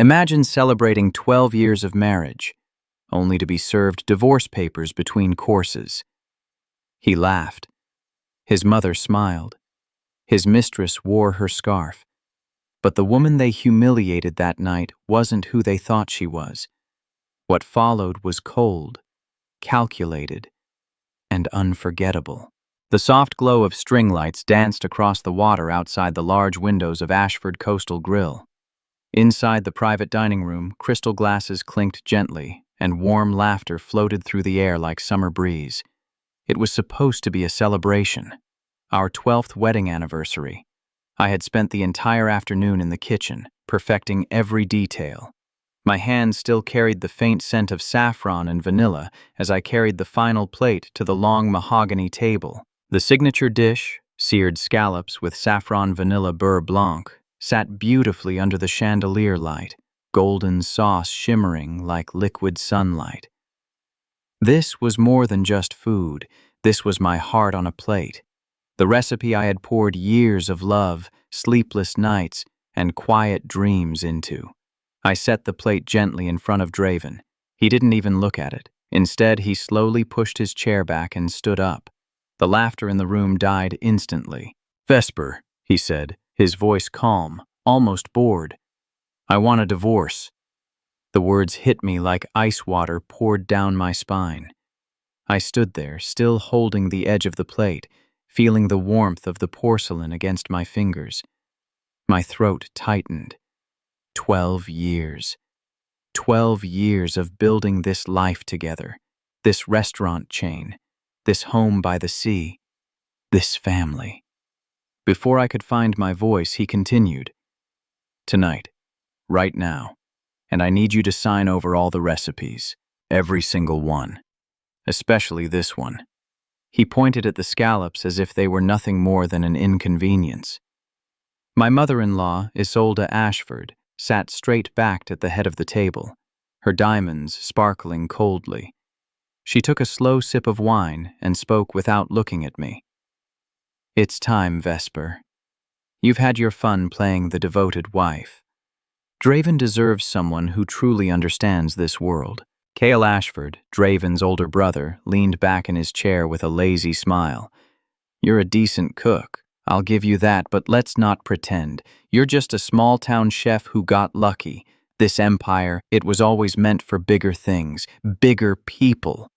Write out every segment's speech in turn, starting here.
Imagine celebrating 12 years of marriage, only to be served divorce papers between courses. He laughed. His mother smiled. His mistress wore her scarf. But the woman they humiliated that night wasn't who they thought she was. What followed was cold, calculated, and unforgettable. The soft glow of string lights danced across the water outside the large windows of Ashford Coastal Grille. Inside the private dining room, crystal glasses clinked gently, and warm laughter floated through the air like summer breeze. It was supposed to be a celebration, our 12th wedding anniversary. I had spent the entire afternoon in the kitchen, perfecting every detail. My hands still carried the faint scent of saffron and vanilla as I carried the final plate to the long mahogany table. The signature dish, seared scallops with saffron vanilla beurre blanc, sat beautifully under the chandelier light, golden sauce shimmering like liquid sunlight. This was more than just food. This was my heart on a plate. The recipe I had poured years of love, sleepless nights, and quiet dreams into. I set the plate gently in front of Draven. He didn't even look at it. Instead, he slowly pushed his chair back and stood up. The laughter in the room died instantly. "Vesper," he said, his voice calm, almost bored. "I want a divorce." The words hit me like ice water poured down my spine. I stood there, still holding the edge of the plate, feeling the warmth of the porcelain against my fingers. My throat tightened. 12 years. 12 years of building this life together, this restaurant chain, this home by the sea, this family. Before I could find my voice, he continued, "Tonight, right now, and I need you to sign over all the recipes, every single one, especially this one." He pointed at the scallops as if they were nothing more than an inconvenience. My mother-in-law, Isolde Ashford, sat straight-backed at the head of the table, her diamonds sparkling coldly. She took a slow sip of wine and spoke without looking at me. "It's time, Vesper. You've had your fun playing the devoted wife. Draven deserves someone who truly understands this world." Kael Ashford, Draven's older brother, leaned back in his chair with a lazy smile. "You're a decent cook, I'll give you that, but let's not pretend. You're just a small-town chef who got lucky. This empire, it was always meant for bigger things, bigger people."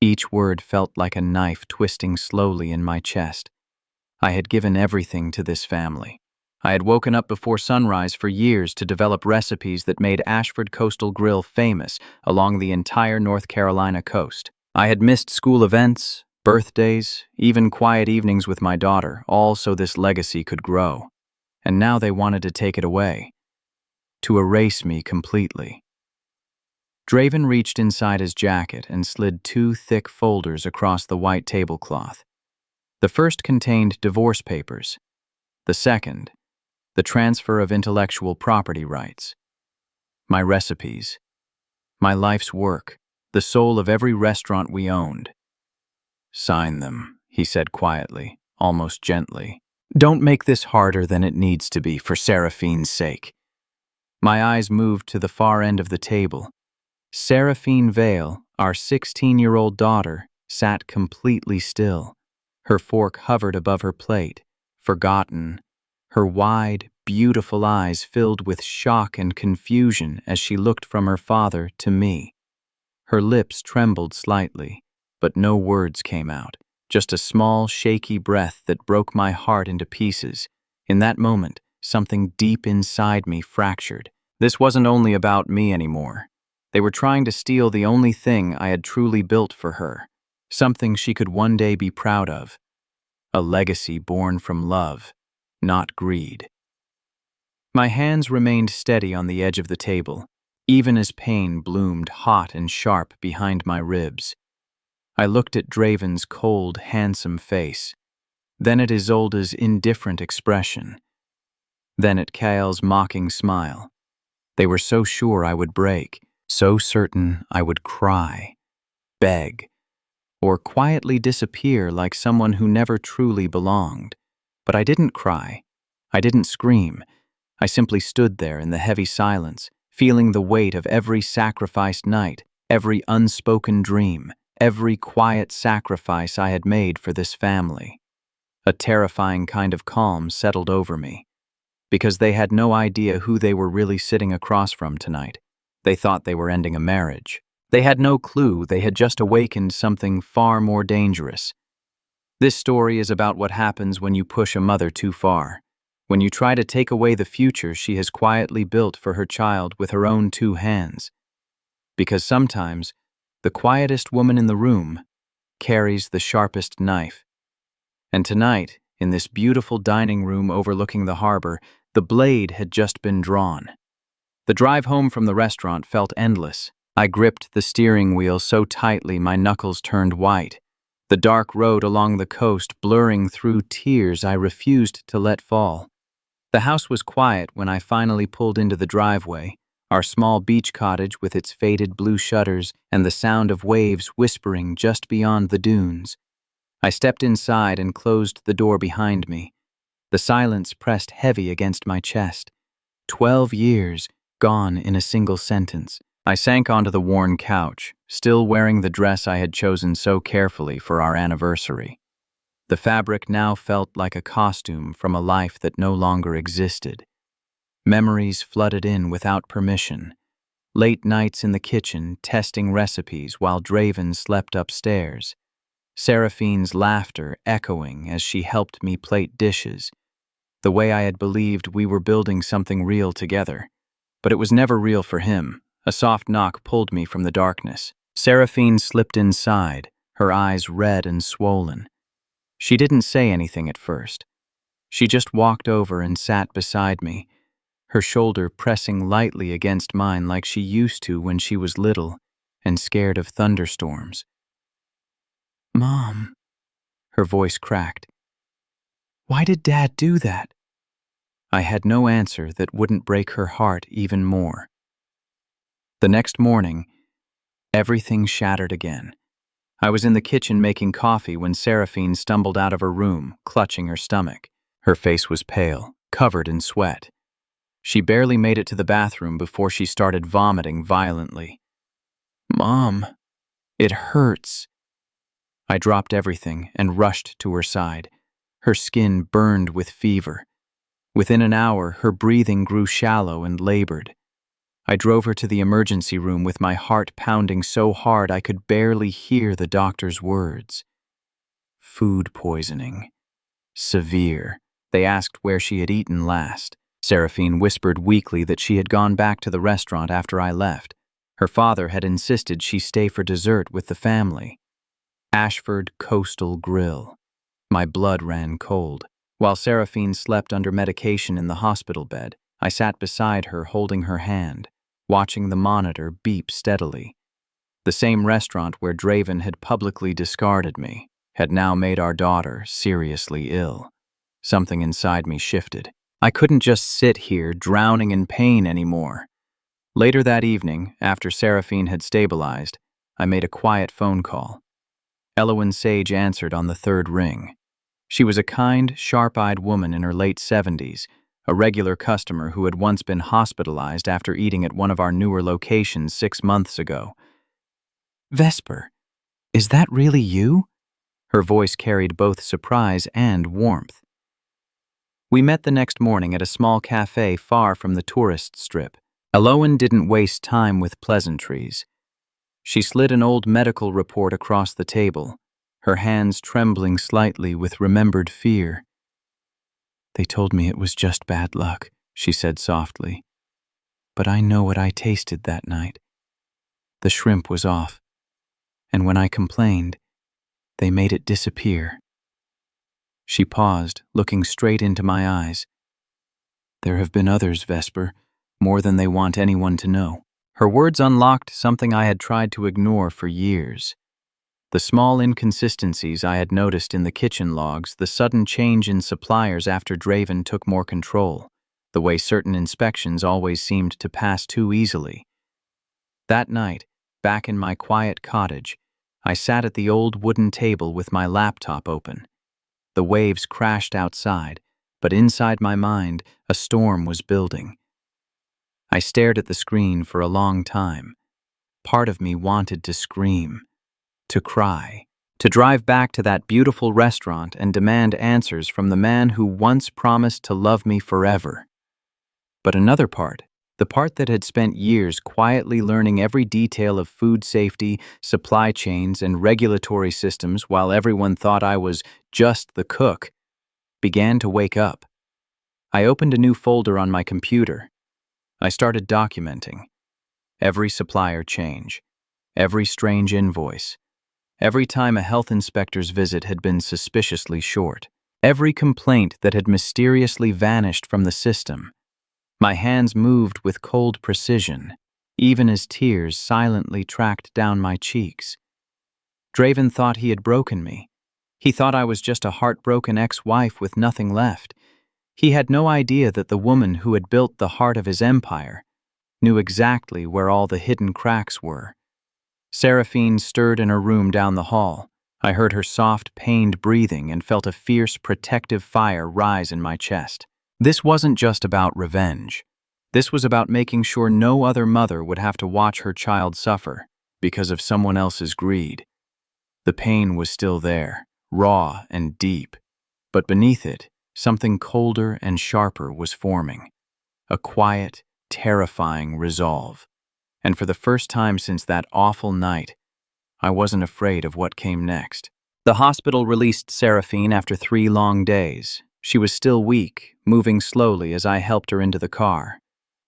Each word felt like a knife twisting slowly in my chest. I had given everything to this family. I had woken up before sunrise for years to develop recipes that made Ashford Coastal Grille famous along the entire North Carolina coast. I had missed school events, birthdays, even quiet evenings with my daughter, all so this legacy could grow. And now they wanted to take it away, to erase me completely. Draven reached inside his jacket and slid 2 thick folders across the white tablecloth. The first contained divorce papers. The second, the transfer of intellectual property rights. My recipes. My life's work, the soul of every restaurant we owned. "Sign them," he said quietly, almost gently. "Don't make this harder than it needs to be, for Seraphine's sake." My eyes moved to the far end of the table. Seraphine Vale, our 16-year-old daughter, sat completely still. Her fork hovered above her plate, forgotten, her wide, beautiful eyes filled with shock and confusion as she looked from her father to me. Her lips trembled slightly, but no words came out, just a small, shaky breath that broke my heart into pieces. In that moment, something deep inside me fractured. This wasn't only about me anymore. They were trying to steal the only thing I had truly built for her, something she could one day be proud of. A legacy born from love, not greed. My hands remained steady on the edge of the table, even as pain bloomed hot and sharp behind my ribs. I looked at Draven's cold, handsome face, then at Isolde's indifferent expression, then at Kael's mocking smile. They were so sure I would break, so certain I would cry, beg, or quietly disappear like someone who never truly belonged. But I didn't cry. I didn't scream. I simply stood there in the heavy silence, feeling the weight of every sacrificed night, every unspoken dream, every quiet sacrifice I had made for this family. A terrifying kind of calm settled over me, because they had no idea who they were really sitting across from tonight. They thought they were ending a marriage. They had no clue they had just awakened something far more dangerous. This story is about what happens when you push a mother too far, when you try to take away the future she has quietly built for her child with her own two hands. Because sometimes, the quietest woman in the room carries the sharpest knife. And tonight, in this beautiful dining room overlooking the harbor, the blade had just been drawn. The drive home from the restaurant felt endless. I gripped the steering wheel so tightly my knuckles turned white. The dark road along the coast blurring through tears I refused to let fall. The house was quiet when I finally pulled into the driveway, our small beach cottage with its faded blue shutters and the sound of waves whispering just beyond the dunes. I stepped inside and closed the door behind me. The silence pressed heavy against my chest. 12 years, gone in a single sentence. I sank onto the worn couch, still wearing the dress I had chosen so carefully for our anniversary. The fabric now felt like a costume from a life that no longer existed. Memories flooded in without permission. Late nights in the kitchen, testing recipes while Draven slept upstairs. Seraphine's laughter echoing as she helped me plate dishes. The way I had believed we were building something real together. But it was never real for him. A soft knock pulled me from the darkness. Seraphine slipped inside, her eyes red and swollen. She didn't say anything at first. She just walked over and sat beside me, her shoulder pressing lightly against mine like she used to when she was little and scared of thunderstorms. "Mom," her voice cracked. "Why did Dad do that?" I had no answer that wouldn't break her heart even more. The next morning, everything shattered again. I was in the kitchen making coffee when Seraphine stumbled out of her room, clutching her stomach. Her face was pale, covered in sweat. She barely made it to the bathroom before she started vomiting violently. "Mom, it hurts." I dropped everything and rushed to her side. Her skin burned with fever. Within an hour, her breathing grew shallow and labored. I drove her to the emergency room with my heart pounding so hard I could barely hear the doctor's words. Food poisoning. Severe. They asked where she had eaten last. Seraphine whispered weakly that she had gone back to the restaurant after I left. Her father had insisted she stay for dessert with the family. Ashford Coastal Grille. My blood ran cold. While Seraphine slept under medication in the hospital bed, I sat beside her holding her hand, watching the monitor beep steadily. The same restaurant where Draven had publicly discarded me had now made our daughter seriously ill. Something inside me shifted. I couldn't just sit here drowning in pain anymore. Later that evening, after Seraphine had stabilized, I made a quiet phone call. Elowen Sage answered on the third ring. She was a kind, sharp-eyed woman in her late 70s, a regular customer who had once been hospitalized after eating at one of our newer locations 6 months ago. "Vesper, is that really you?" Her voice carried both surprise and warmth. We met the next morning at a small cafe far from the tourist strip. Elowen didn't waste time with pleasantries. She slid an old medical report across the table, her hands trembling slightly with remembered fear. "They told me it was just bad luck," she said softly. "But I know what I tasted that night. The shrimp was off, and when I complained, they made it disappear." She paused, looking straight into my eyes. "There have been others, Vesper, more than they want anyone to know." Her words unlocked something I had tried to ignore for years. The small inconsistencies I had noticed in the kitchen logs, the sudden change in suppliers after Draven took more control, the way certain inspections always seemed to pass too easily. That night, back in my quiet cottage, I sat at the old wooden table with my laptop open. The waves crashed outside, but inside my mind, a storm was building. I stared at the screen for a long time. Part of me wanted to scream, to cry, to drive back to that beautiful restaurant and demand answers from the man who once promised to love me forever. But another part, the part that had spent years quietly learning every detail of food safety, supply chains, and regulatory systems while everyone thought I was just the cook, began to wake up. I opened a new folder on my computer. I started documenting every supplier change, every strange invoice, every time a health inspector's visit had been suspiciously short, every complaint that had mysteriously vanished from the system. My hands moved with cold precision, even as tears silently tracked down my cheeks. Draven thought he had broken me. He thought I was just a heartbroken ex-wife with nothing left. He had no idea that the woman who had built the heart of his empire knew exactly where all the hidden cracks were. Seraphine stirred in her room down the hall. I heard her soft, pained breathing and felt a fierce, protective fire rise in my chest. This wasn't just about revenge. This was about making sure no other mother would have to watch her child suffer because of someone else's greed. The pain was still there, raw and deep, but beneath it, something colder and sharper was forming. A quiet, terrifying resolve. And for the first time since that awful night, I wasn't afraid of what came next. The hospital released Seraphine after 3 long days. She was still weak, moving slowly as I helped her into the car.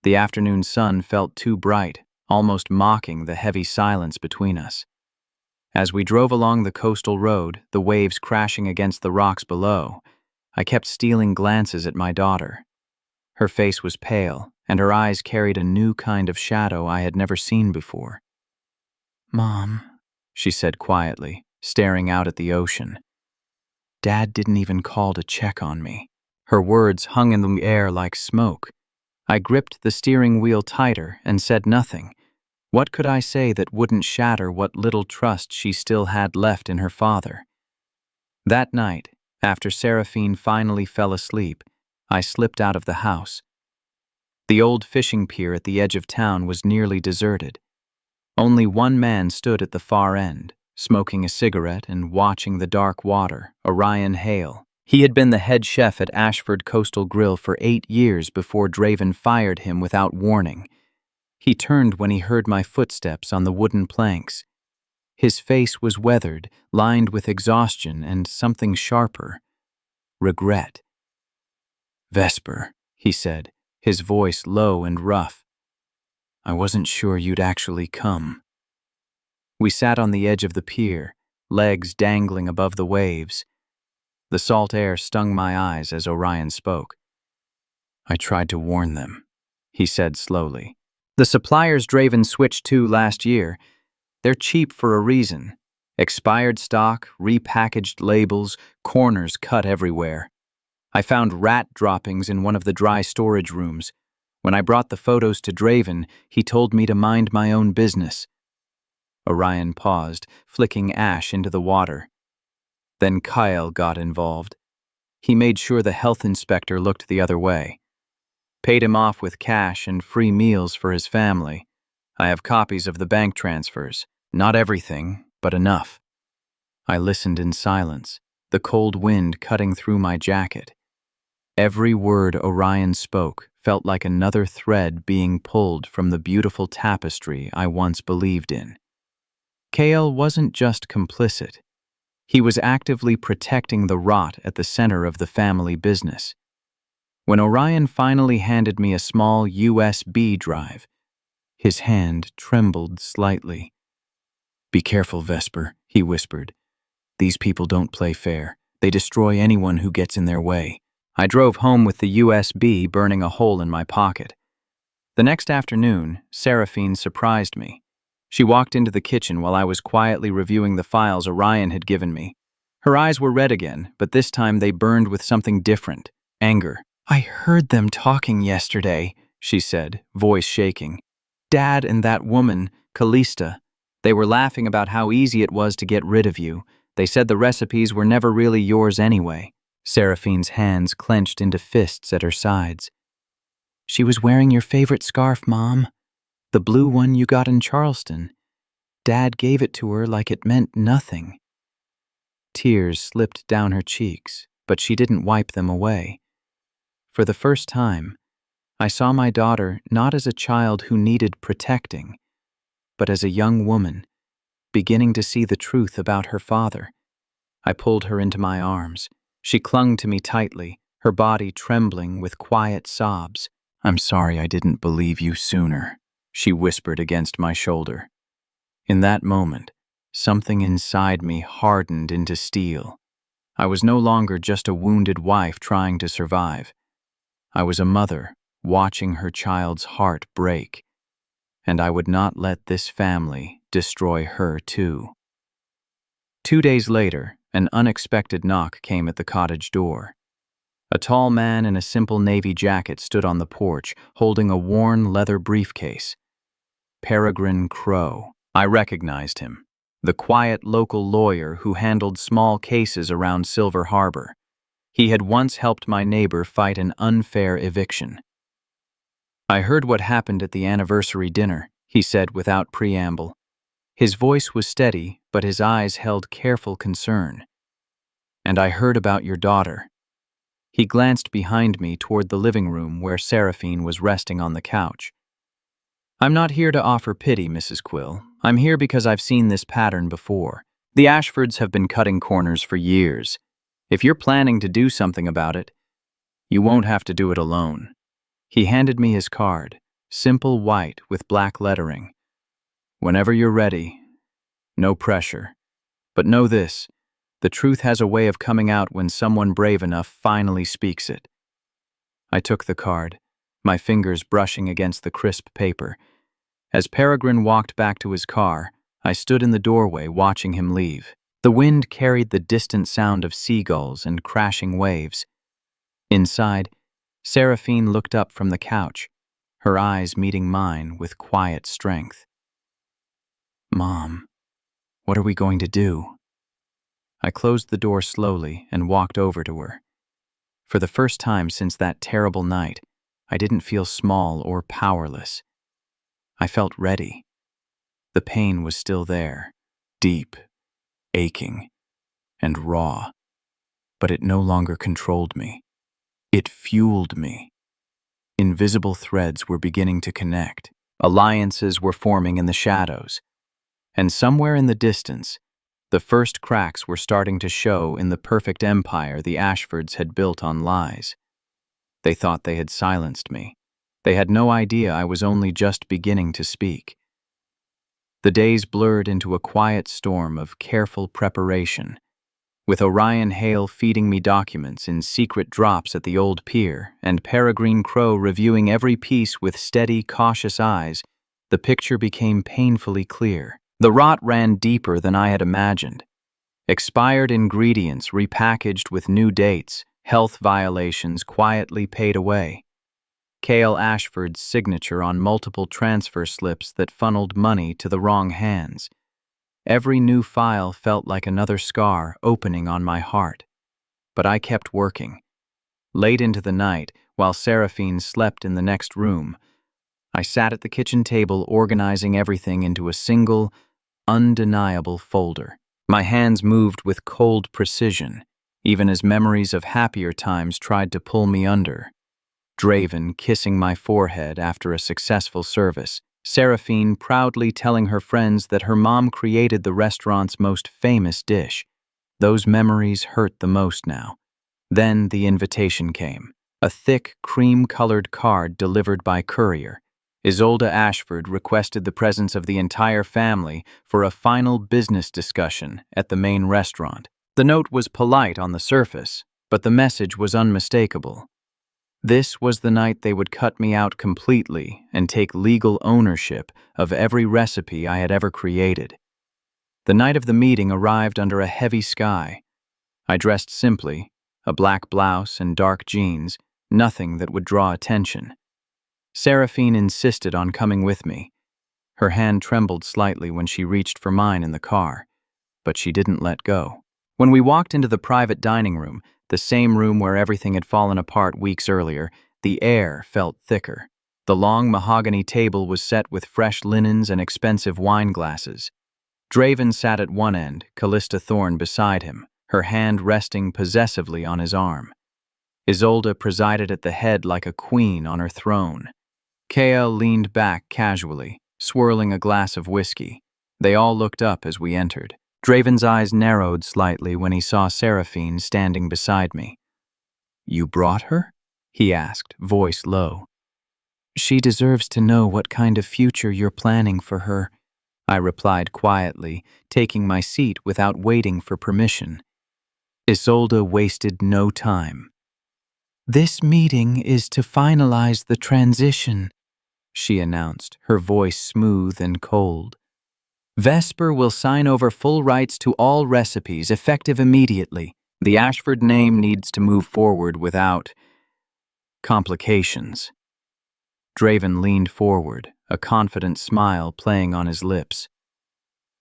The afternoon sun felt too bright, almost mocking the heavy silence between us. As we drove along the coastal road, the waves crashing against the rocks below, I kept stealing glances at my daughter. Her face was pale, and her eyes carried a new kind of shadow I had never seen before. "Mom," she said quietly, staring out at the ocean. "Dad didn't even call to check on me." Her words hung in the air like smoke. I gripped the steering wheel tighter and said nothing. What could I say that wouldn't shatter what little trust she still had left in her father? That night, after Seraphine finally fell asleep, I slipped out of the house. The old fishing pier at the edge of town was nearly deserted. Only one man stood at the far end, smoking a cigarette and watching the dark water, Orion Hale. He had been the head chef at Ashford Coastal Grille for 8 years before Draven fired him without warning. He turned when he heard my footsteps on the wooden planks. His face was weathered, lined with exhaustion and something sharper: regret. "Vesper," he said, his voice low and rough. "I wasn't sure you'd actually come." We sat on the edge of the pier, legs dangling above the waves. The salt air stung my eyes as Orion spoke. "I tried to warn them," he said slowly. "The suppliers Draven switched to last year, they're cheap for a reason. Expired stock, repackaged labels, corners cut everywhere. I found rat droppings in one of the dry storage rooms. When I brought the photos to Draven, he told me to mind my own business." Orion paused, flicking ash into the water. Then Kael got involved. He made sure the health inspector looked the other way. Paid him off with cash and free meals for his family. I have copies of the bank transfers. Not everything, but enough. I listened in silence, the cold wind cutting through my jacket. Every word Orion spoke felt like another thread being pulled from the beautiful tapestry I once believed in. Kael wasn't just complicit. He was actively protecting the rot at the center of the family business. When Orion finally handed me a small USB drive, his hand trembled slightly. "Be careful, Vesper," he whispered. "These people don't play fair. They destroy anyone who gets in their way." I drove home with the USB burning a hole in my pocket. The next afternoon, Seraphine surprised me. She walked into the kitchen while I was quietly reviewing the files Orion had given me. Her eyes were red again, but this time they burned with something different: anger. "I heard them talking yesterday," she said, voice shaking. "Dad and that woman, Calista. They were laughing about how easy it was to get rid of you. They said the recipes were never really yours anyway." Seraphine's hands clenched into fists at her sides. "She was wearing your favorite scarf, Mom. The blue one you got in Charleston. Dad gave it to her like it meant nothing." Tears slipped down her cheeks, but she didn't wipe them away. For the first time, I saw my daughter not as a child who needed protecting, but as a young woman, beginning to see the truth about her father. I pulled her into my arms. She clung to me tightly, her body trembling with quiet sobs. "I'm sorry I didn't believe you sooner," she whispered against my shoulder. In that moment, something inside me hardened into steel. I was no longer just a wounded wife trying to survive. I was a mother watching her child's heart break, and I would not let this family destroy her too. 2 days later, an unexpected knock came at the cottage door. A tall man in a simple navy jacket stood on the porch, holding a worn leather briefcase. Peregrine Crow. I recognized him, the quiet local lawyer who handled small cases around Silver Harbor. He had once helped my neighbor fight an unfair eviction. "I heard what happened at the anniversary dinner," he said without preamble. His voice was steady, but his eyes held careful concern. "And I heard about your daughter." He glanced behind me toward the living room where Seraphine was resting on the couch. "I'm not here to offer pity, Mrs. Quill. I'm here because I've seen this pattern before. The Ashfords have been cutting corners for years. If you're planning to do something about it, you won't have to do it alone." He handed me his card, simple white with black lettering. "Whenever you're ready, no pressure. But know this, the truth has a way of coming out when someone brave enough finally speaks it." I took the card, my fingers brushing against the crisp paper. As Peregrine walked back to his car, I stood in the doorway watching him leave. The wind carried the distant sound of seagulls and crashing waves. Inside, Seraphine looked up from the couch, her eyes meeting mine with quiet strength. "Mom, what are we going to do?" I closed the door slowly and walked over to her. For the first time since that terrible night, I didn't feel small or powerless. I felt ready. The pain was still there, deep, aching, and raw, but it no longer controlled me. It fueled me. Invisible threads were beginning to connect. Alliances were forming in the shadows. And somewhere in the distance, the first cracks were starting to show in the perfect empire the Ashfords had built on lies. They thought they had silenced me. They had no idea I was only just beginning to speak. The days blurred into a quiet storm of careful preparation, with Orion Hale feeding me documents in secret drops at the old pier, and Peregrine Crow reviewing every piece with steady, cautious eyes. The picture became painfully clear. The rot ran deeper than I had imagined. Expired ingredients repackaged with new dates, health violations quietly paid away. Kael Ashford's signature on multiple transfer slips that funneled money to the wrong hands. Every new file felt like another scar opening on my heart. But I kept working. Late into the night, while Seraphine slept in the next room, I sat at the kitchen table organizing everything into a single, undeniable folder. My hands moved with cold precision, even as memories of happier times tried to pull me under. Draven kissing my forehead after a successful service, Seraphine proudly telling her friends that her mom created the restaurant's most famous dish. Those memories hurt the most now. Then the invitation came, a thick, cream-colored card delivered by courier. Isolde Ashford requested the presence of the entire family for a final business discussion at the main restaurant. The note was polite on the surface, but the message was unmistakable. This was the night they would cut me out completely and take legal ownership of every recipe I had ever created. The night of the meeting arrived under a heavy sky. I dressed simply, a black blouse and dark jeans, nothing that would draw attention. Seraphine insisted on coming with me. Her hand trembled slightly when she reached for mine in the car, but she didn't let go. When we walked into the private dining room, the same room where everything had fallen apart weeks earlier, the air felt thicker. The long mahogany table was set with fresh linens and expensive wine glasses. Draven sat at one end, Callista Thorne beside him, her hand resting possessively on his arm. Isolde presided at the head like a queen on her throne. Kael leaned back casually, swirling a glass of whiskey. They all looked up as we entered. Draven's eyes narrowed slightly when he saw Seraphine standing beside me. "You brought her?" he asked, voice low. "She deserves to know what kind of future you're planning for her," I replied quietly, taking my seat without waiting for permission. Isolde wasted no time. "This meeting is to finalize the transition," she announced, her voice smooth and cold. "Vesper will sign over full rights to all recipes, effective immediately. The Ashford name needs to move forward without complications." Draven leaned forward, a confident smile playing on his lips.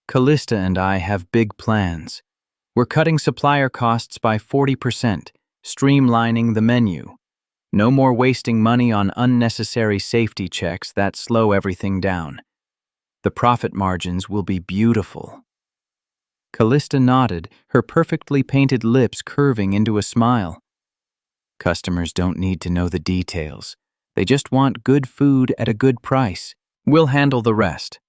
"Callista and I have big plans. We're cutting supplier costs by 40%, streamlining the menu. No more wasting money on unnecessary safety checks that slow everything down. The profit margins will be beautiful." Callista nodded, her perfectly painted lips curving into a smile. "Customers don't need to know the details. They just want good food at a good price. We'll handle the rest."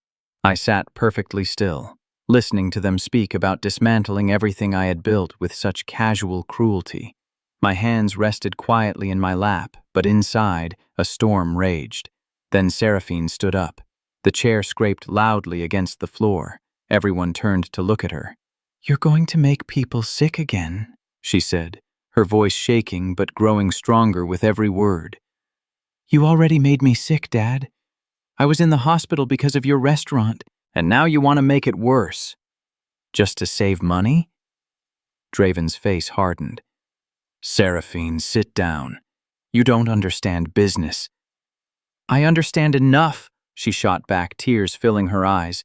I sat perfectly still, listening to them speak about dismantling everything I had built with such casual cruelty. My hands rested quietly in my lap, but inside, a storm raged. Then Seraphine stood up. The chair scraped loudly against the floor. Everyone turned to look at her. "You're going to make people sick again," she said, her voice shaking but growing stronger with every word. "You already made me sick, Dad. I was in the hospital because of your restaurant, and now you want to make it worse. Just to save money?" Draven's face hardened. "Seraphine, sit down. You don't understand business." "I understand enough," she shot back, tears filling her eyes.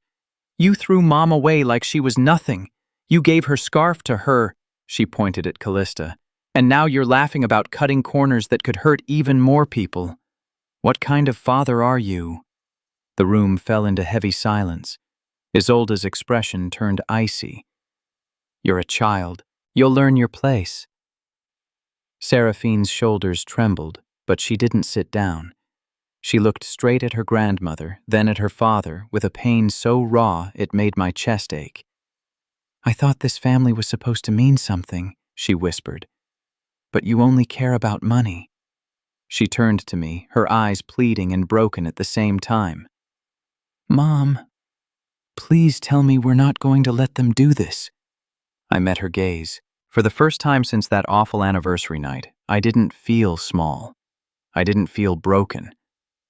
"You threw Mom away like she was nothing. You gave her scarf to her," she pointed at Callista, "and now you're laughing about cutting corners that could hurt even more people. What kind of father are you?" The room fell into heavy silence. Isolde's expression turned icy. "You're a child. You'll learn your place." Seraphine's shoulders trembled, but she didn't sit down. She looked straight at her grandmother, then at her father, with a pain so raw it made my chest ache. "I thought this family was supposed to mean something," she whispered. "But you only care about money." She turned to me, her eyes pleading and broken at the same time. "Mom, please tell me we're not going to let them do this." I met her gaze. For the first time since that awful anniversary night, I didn't feel small. I didn't feel broken.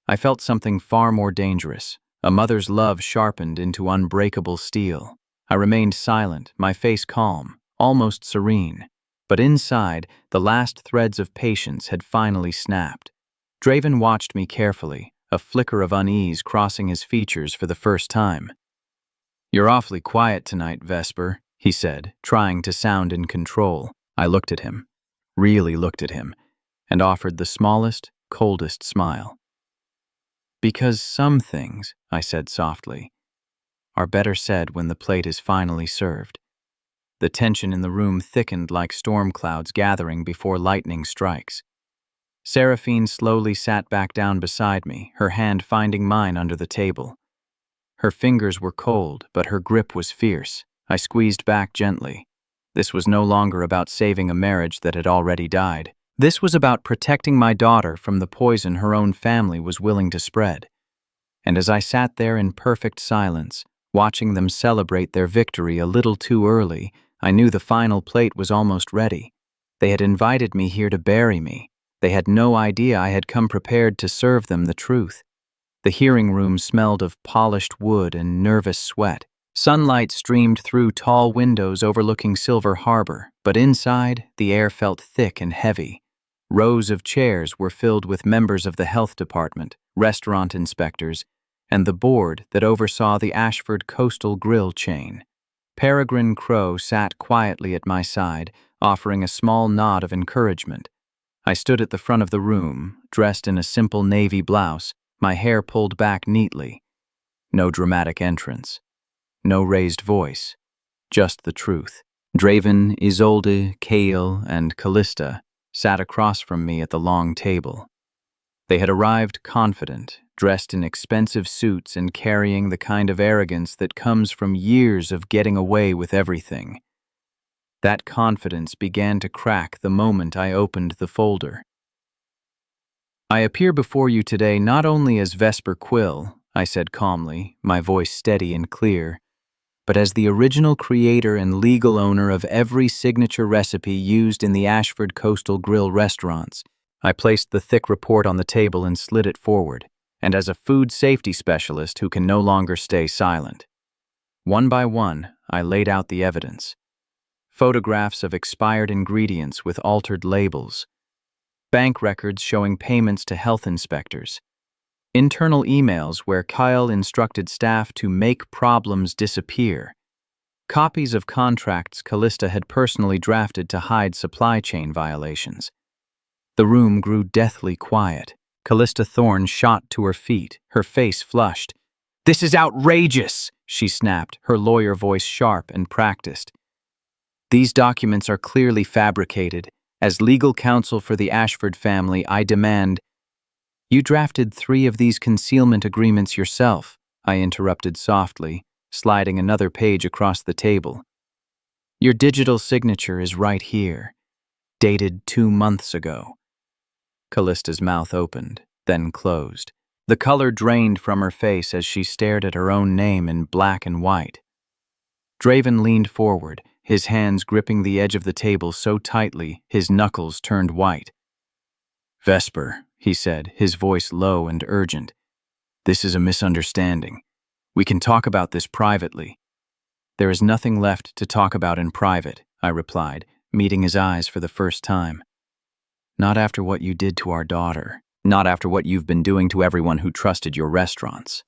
I felt something far more dangerous, a mother's love sharpened into unbreakable steel. I remained silent, my face calm, almost serene. But inside, the last threads of patience had finally snapped. Draven watched me carefully, a flicker of unease crossing his features for the first time. "You're awfully quiet tonight, Vesper," he said, trying to sound in control. I looked at him, really looked at him, and offered the smallest, coldest smile. "Because some things," I said softly, "are better said when the plate is finally served." The tension in the room thickened like storm clouds gathering before lightning strikes. Seraphine slowly sat back down beside me, her hand finding mine under the table. Her fingers were cold, but her grip was fierce. I squeezed back gently. This was no longer about saving a marriage that had already died. This was about protecting my daughter from the poison her own family was willing to spread. And as I sat there in perfect silence, watching them celebrate their victory a little too early, I knew the final plate was almost ready. They had invited me here to bury me. They had no idea I had come prepared to serve them the truth. The hearing room smelled of polished wood and nervous sweat. Sunlight streamed through tall windows overlooking Silver Harbor, but inside, the air felt thick and heavy. Rows of chairs were filled with members of the health department, restaurant inspectors, and the board that oversaw the Ashford Coastal Grille chain. Peregrine Crow sat quietly at my side, offering a small nod of encouragement. I stood at the front of the room, dressed in a simple navy blouse, my hair pulled back neatly. No dramatic entrance. No raised voice. Just the truth. Draven, Isolde, Kael, and Callista sat across from me at the long table. They had arrived confident, dressed in expensive suits and carrying the kind of arrogance that comes from years of getting away with everything. That confidence began to crack the moment I opened the folder. "I appear before you today not only as Vesper Quill," I said calmly, my voice steady and clear, "but as the original creator and legal owner of every signature recipe used in the Ashford Coastal Grille restaurants." I placed the thick report on the table and slid it forward, and as a food safety specialist who can no longer stay silent. One by one, I laid out the evidence. Photographs of expired ingredients with altered labels, bank records showing payments to health inspectors, internal emails where Kael instructed staff to make problems disappear, copies of contracts Callista had personally drafted to hide supply chain violations. The room grew deathly quiet. Callista Thorne shot to her feet, her face flushed. "This is outrageous!" she snapped, her lawyer voice sharp and practiced. "These documents are clearly fabricated. As legal counsel for the Ashford family, I demand—" "You drafted 3 of these concealment agreements yourself," I interrupted softly, sliding another page across the table. "Your digital signature is right here, dated 2 months ago." Callista's mouth opened, then closed. The color drained from her face as she stared at her own name in black and white. Draven leaned forward, his hands gripping the edge of the table so tightly his knuckles turned white. "Vesper," he said, his voice low and urgent. "This is a misunderstanding. We can talk about this privately." "There is nothing left to talk about in private," I replied, meeting his eyes for the first time. "Not after what you did to our daughter. Not after what you've been doing to everyone who trusted your restaurants."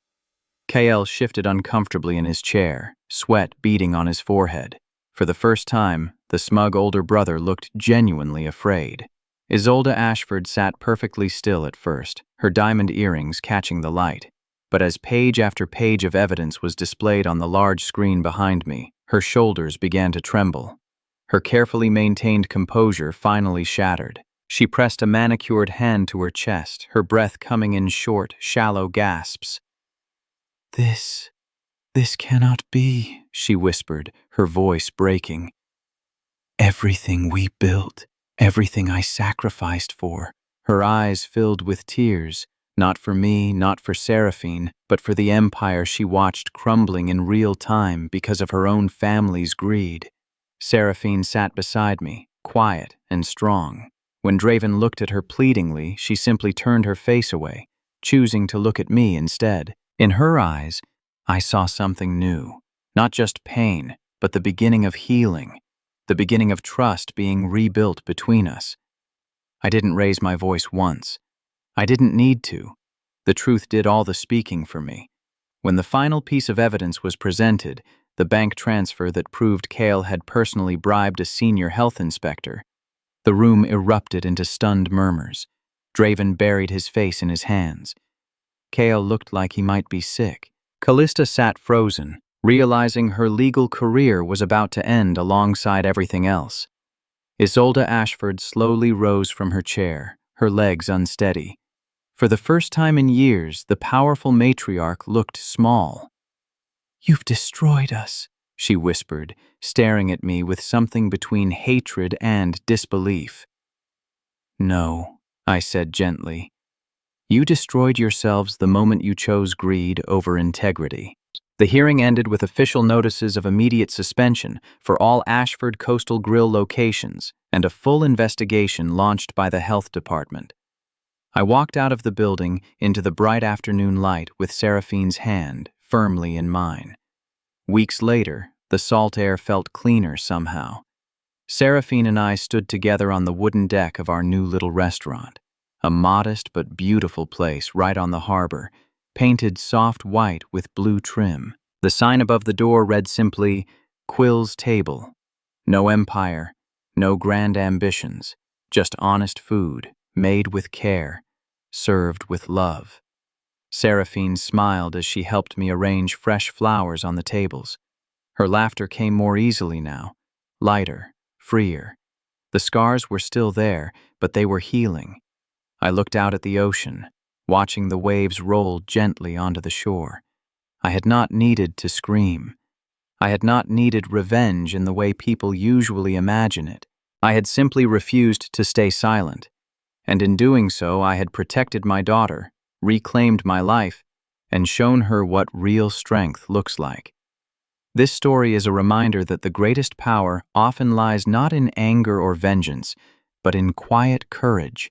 Kael shifted uncomfortably in his chair, sweat beading on his forehead. For the first time, the smug older brother looked genuinely afraid. Isolde Ashford sat perfectly still at first, her diamond earrings catching the light. But as page after page of evidence was displayed on the large screen behind me, her shoulders began to tremble. Her carefully maintained composure finally shattered. She pressed a manicured hand to her chest, her breath coming in short, shallow gasps. This cannot be," she whispered, her voice breaking. "Everything we built, everything I sacrificed for." Her eyes filled with tears, not for me, not for Seraphine, but for the empire she watched crumbling in real time because of her own family's greed. Seraphine sat beside me, quiet and strong. When Draven looked at her pleadingly, she simply turned her face away, choosing to look at me instead. In her eyes, I saw something new. Not just pain, but the beginning of healing, the beginning of trust being rebuilt between us. I didn't raise my voice once. I didn't need to. The truth did all the speaking for me. When the final piece of evidence was presented, the bank transfer that proved Kael had personally bribed a senior health inspector, the room erupted into stunned murmurs. Draven buried his face in his hands. Kael looked like he might be sick. Callista sat frozen, realizing her legal career was about to end alongside everything else. Isolde Ashford slowly rose from her chair, her legs unsteady. For the first time in years, the powerful matriarch looked small. "You've destroyed us," she whispered, staring at me with something between hatred and disbelief. "No," I said gently. "You destroyed yourselves the moment you chose greed over integrity." The hearing ended with official notices of immediate suspension for all Ashford Coastal Grille locations and a full investigation launched by the health department. I walked out of the building into the bright afternoon light with Seraphine's hand firmly in mine. Weeks later, the salt air felt cleaner somehow. Seraphine and I stood together on the wooden deck of our new little restaurant, a modest but beautiful place right on the harbor, painted soft white with blue trim. The sign above the door read simply, Quill's table. No empire, no grand ambitions, just honest food, made with care, served with love. Seraphine smiled as she helped me arrange fresh flowers on the tables. Her laughter came more easily now, lighter, freer. The scars were still there, but they were healing. I looked out at the ocean, watching the waves roll gently onto the shore. I had not needed to scream. I had not needed revenge in the way people usually imagine it. I had simply refused to stay silent, and in doing so I had protected my daughter, reclaimed my life, and shown her what real strength looks like. This story is a reminder that the greatest power often lies not in anger or vengeance, but in quiet courage.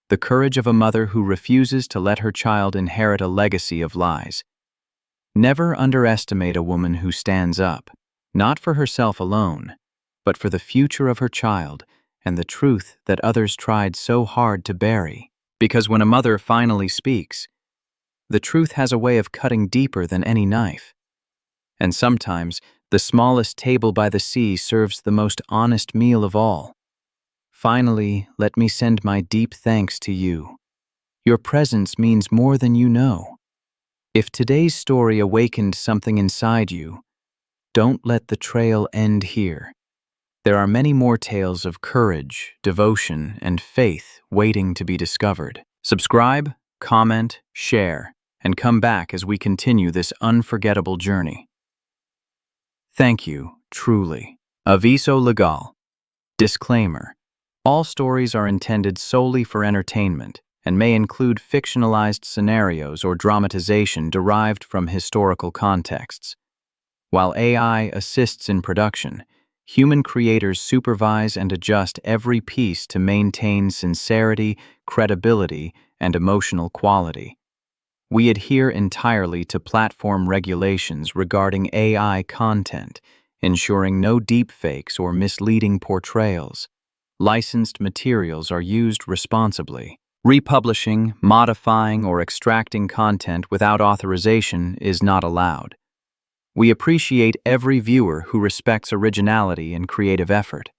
The courage of a mother who refuses to let her child inherit a legacy of lies. Never underestimate a woman who stands up, not for herself alone, but for the future of her child and the truth that others tried so hard to bury. Because when a mother finally speaks, the truth has a way of cutting deeper than any knife. And sometimes, the smallest table by the sea serves the most honest meal of all. Finally, let me send my deep thanks to you. Your presence means more than you know. If today's story awakened something inside you, don't let the trail end here. There are many more tales of courage, devotion, and faith waiting to be discovered. Subscribe, comment, share, and come back as we continue this unforgettable journey. Thank you, truly. Aviso legal. Disclaimer. All stories are intended solely for entertainment and may include fictionalized scenarios or dramatization derived from historical contexts. While AI assists in production, human creators supervise and adjust every piece to maintain sincerity, credibility, and emotional quality. We adhere entirely to platform regulations regarding AI content, ensuring no deepfakes or misleading portrayals. Licensed materials are used responsibly. Republishing, modifying, or extracting content without authorization is not allowed. We appreciate every viewer who respects originality and creative effort.